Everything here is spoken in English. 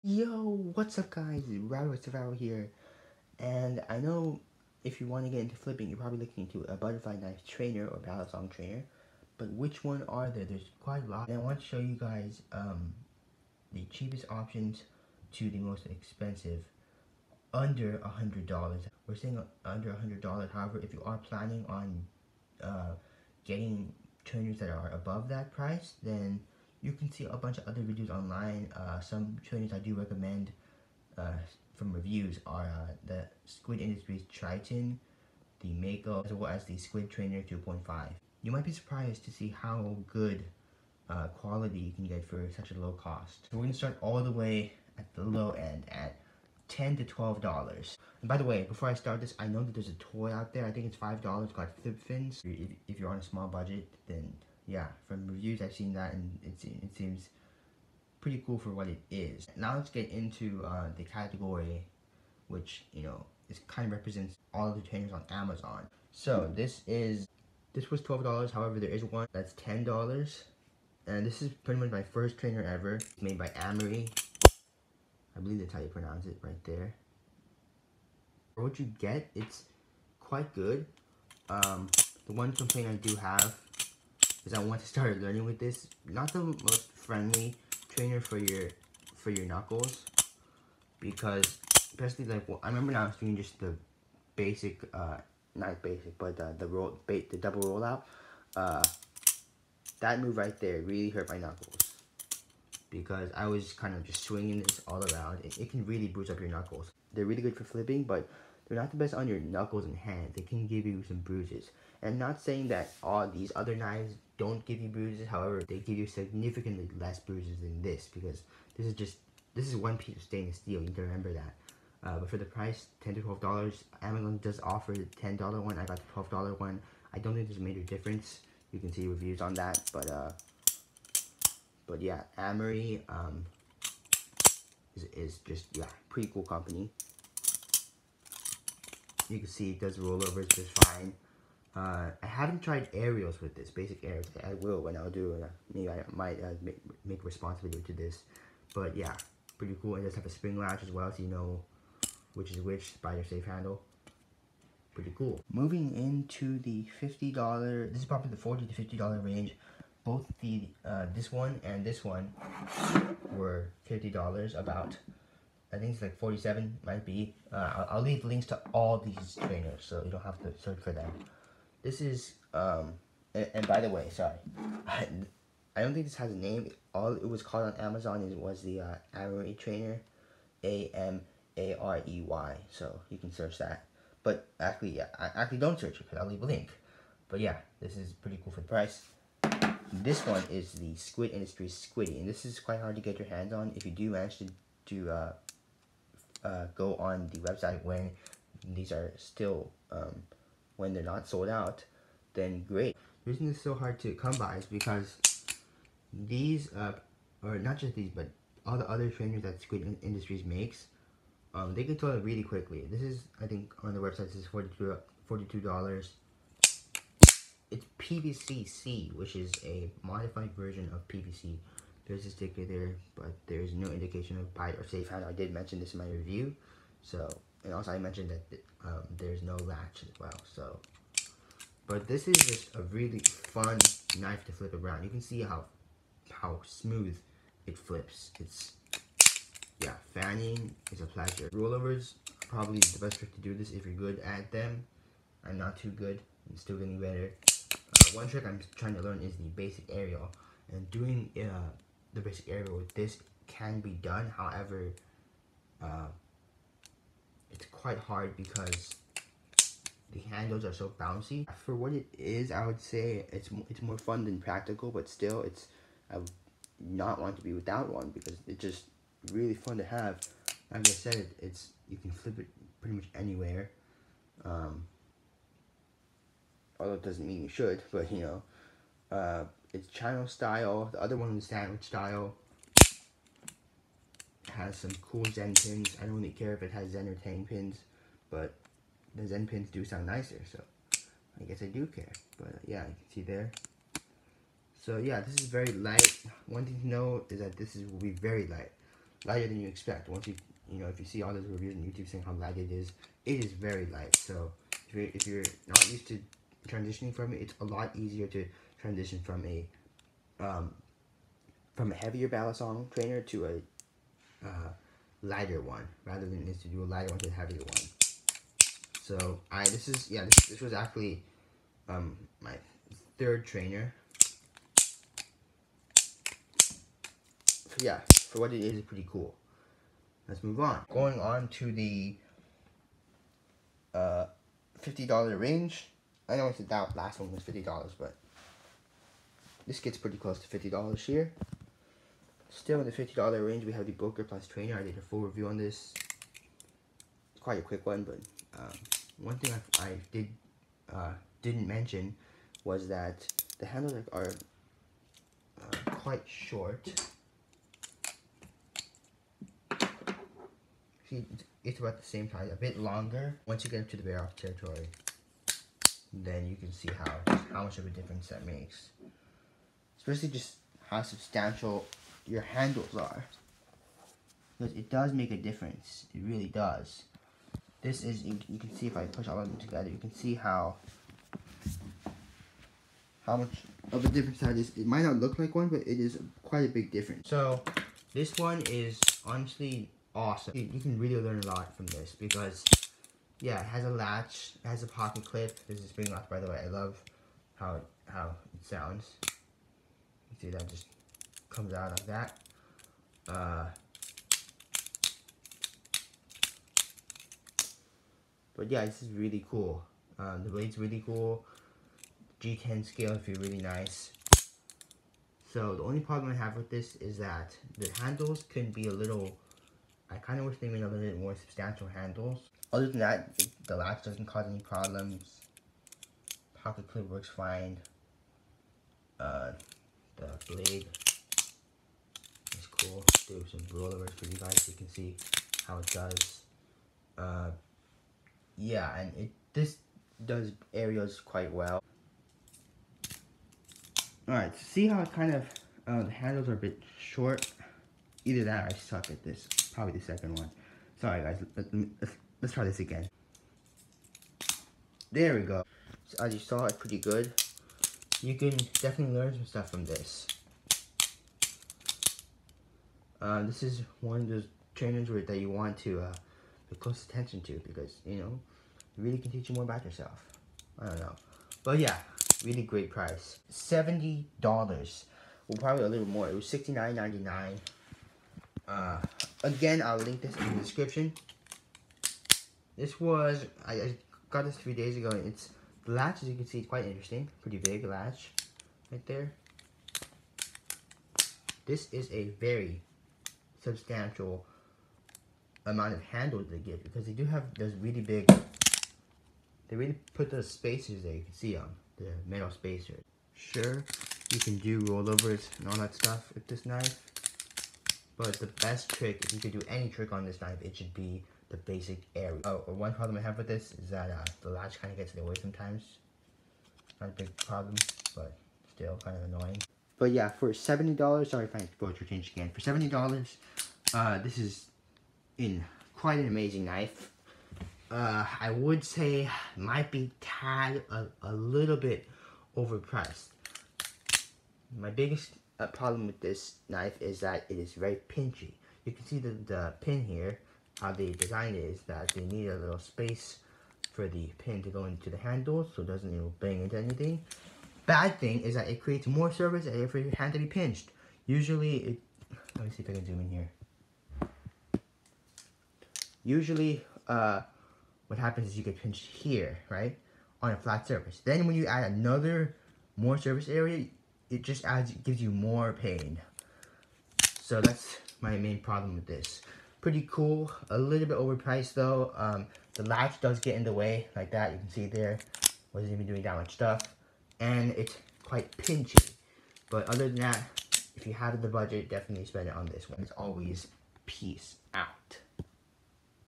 Yo, what's up guys? Rabbit Survival here, and I know if you want to get into flipping, you're probably looking into a butterfly knife trainer or Balisong trainer, but which one are there? There's quite a lot, and I want to show you guys the cheapest options to the most expensive, under $100. We're saying under $100. However, if you are planning on getting trainers that are above that price, then you can see a bunch of other videos online. Some trainers I do recommend from reviews are the Squid Industries Triton, the Mako, as well as the Squid Trainer 2.5. You might be surprised to see how good quality you can get for such a low cost. So we're going to start all the way at the low end at $10 to $12. And by the way, before I start this, I know that there's a toy out there. I think it's $5 called Flip Fins. If you're on a small budget, then yeah, from reviews I've seen that, and it seems pretty cool for what it is. Now let's get into the category, which is kind of represents all of the trainers on Amazon. So this was $12. However, there is one that's $10, and this is pretty much my first trainer ever. It's made by Amory. I believe that's how you pronounce it right there. For what you get, it's quite good. The one complaint I do have is I want to start learning with this. Not the most friendly trainer for your knuckles, because especially like, well, I remember when I was doing just the basic, not basic, but the double rollout. That move right there really hurt my knuckles, because I was kind of just swinging this all around. It can really bruise up your knuckles. They're really good for flipping, but they're not the best on your knuckles and hands. They can give you some bruises. And I'm not saying that all these other knives don't give you bruises. However, they give you significantly less bruises than this, because this is one piece of stainless steel. You need to remember that. But for the price, $10 to $12, Amazon does offer the $10 one. I got the $12 one. I don't think there's a major difference. You can see reviews on that, but yeah, Amory is just, yeah, pretty cool company. You can see it does rollovers just fine. I haven't tried aerials with this, basic aerials. I will when I'll do it. Maybe I might make a response video to this. But yeah, pretty cool. It does have a spring latch as well, so you know which is which. Spider safe handle. Pretty cool. Moving into the $50, this is probably the $40 to $50 range. Both the this one and this one were $50. About, I think it's like 47 might be. I'll leave links to all these trainers, so you don't have to search for them. This is and by the way, sorry, I don't think this has a name. All it was called on Amazon was the Amory trainer, AMAREY. So you can search that. But actually, yeah, actually don't search it, because I'll leave a link. But yeah, this is pretty cool for the price. This one is the Squid Industries Squiddy, and this is quite hard to get your hands on. If you do manage to go on the website when these are still, when they're not sold out, then great. The reason it's so hard to come by is because these, or not just these, but all the other trainers that Squid Industries makes, they can sell it really quickly. This is, I think, on the website, this is $42. It's PVC-C, which is a modified version of PVC. There's a sticker there, but there's no indication of bite or safe handle. I did mention this in my review. So, and also I mentioned that there's no latch as well. So, but this is just a really fun knife to flip around. You can see how smooth it flips. It's, yeah, fanning is a pleasure. Rollovers, probably the best trick to do this if you're good at them. I'm not too good. I'm still getting better. One trick I'm trying to learn is the basic aerial, and doing the basic aerial with this can be done. However, it's quite hard because the handles are so bouncy. For what it is, I would say it's more fun than practical, but still, I would not want to be without one, because it's just really fun to have. Like I said, you can flip it pretty much anywhere. Although it doesn't mean you should, but it's channel style. The other one is sandwich style. It has some cool Zen pins. I don't really care if it has Zen or Tang pins, but the Zen pins do sound nicer, so I guess I do care. But yeah, you can see there. So yeah, this is very light. One thing to know is that this will be very light. lighter than you expect. Once you know, if you see all those reviews on YouTube saying how light it is very light. So if you're not used to transitioning from it, it's a lot easier to transition from a heavier Balisong trainer to a lighter one, rather than is to do a lighter one to a heavier one. So this was actually my third trainer. So yeah, for what it is, it's pretty cool. Let's move on. Going on to the $50 range. I know that last one was $50, but this gets pretty close to $50 here. Still in the $50 range, we have the Booker Plus trainer. I did a full review on this. It's quite a quick one, but one thing I didn't mention was that the handles are quite short. See, it's about the same size, a bit longer. Once you get into the bear off territory, then you can see how much of a difference that makes. Especially just how substantial your handles are. Because it does make a difference. It really does. This is, you can see if I push all of them together, you can see how much of a difference that is. It might not look like one, but it is quite a big difference. So, this one is honestly awesome. You can really learn a lot from this because, yeah, it has a latch, it has a pocket clip. This is spring lock, by the way. I love how it sounds. You see that just comes out like that. But yeah, this is really cool. The blade's really cool. G10 scale feel really nice. So the only problem I have with this is that the handles can be a little, I kind of wish they made a little bit more substantial handles. Other than that, the latch doesn't cause any problems. Pocket clip works fine. The blade is cool. Do some rollovers for you guys so you can see how it does. Yeah, and this does aerials quite well. Alright, see how it kind of, the handles are a bit short. Either that or I suck at this. Probably the second one. Sorry guys, let's try this again. There we go. So as you saw, it's pretty good. You can definitely learn some stuff from this. This is one of those trainers that you want to pay close attention to because, you know, it really can teach you more about yourself. I don't know. But yeah, really great price. $70. Well, probably a little more. It was $69.99. Again, I'll link this in the description. This was, I got this 3 days ago, and the latch, as you can see, is quite interesting. Pretty big latch right there. This is a very substantial amount of handles they give because they do have those really big, they really put those spacers there, you can see them, the metal spacers. Sure, you can do rollovers and all that stuff with this knife, but the best trick, if you could do any trick on this knife, it should be the basic area. Oh, one problem I have with this is that the latch kind of gets in the way sometimes. Not a big problem, but still kind of annoying. But yeah, for $70, sorry if I broke your change again. For $70, this is in quite an amazing knife. I would say might be tad a little bit overpriced. My biggest problem with this knife is that it is very pinchy. You can see the pin here, how they designed it is that they need a little space for the pin to go into the handle so it doesn't, you know, bang into anything. Bad thing is that it creates more surface for your hand to be pinched. Usually, let me see if I can zoom in here. Usually, what happens is you get pinched here, right, on a flat surface. Then when you add another more surface area, it just gives you more pain. So that's my main problem with this. Pretty cool, a little bit overpriced though. The latch does get in the way like that. You can see there, wasn't even doing that much stuff, and it's quite pinchy. But other than that, if you have the budget, definitely spend it on this one. As always, peace out.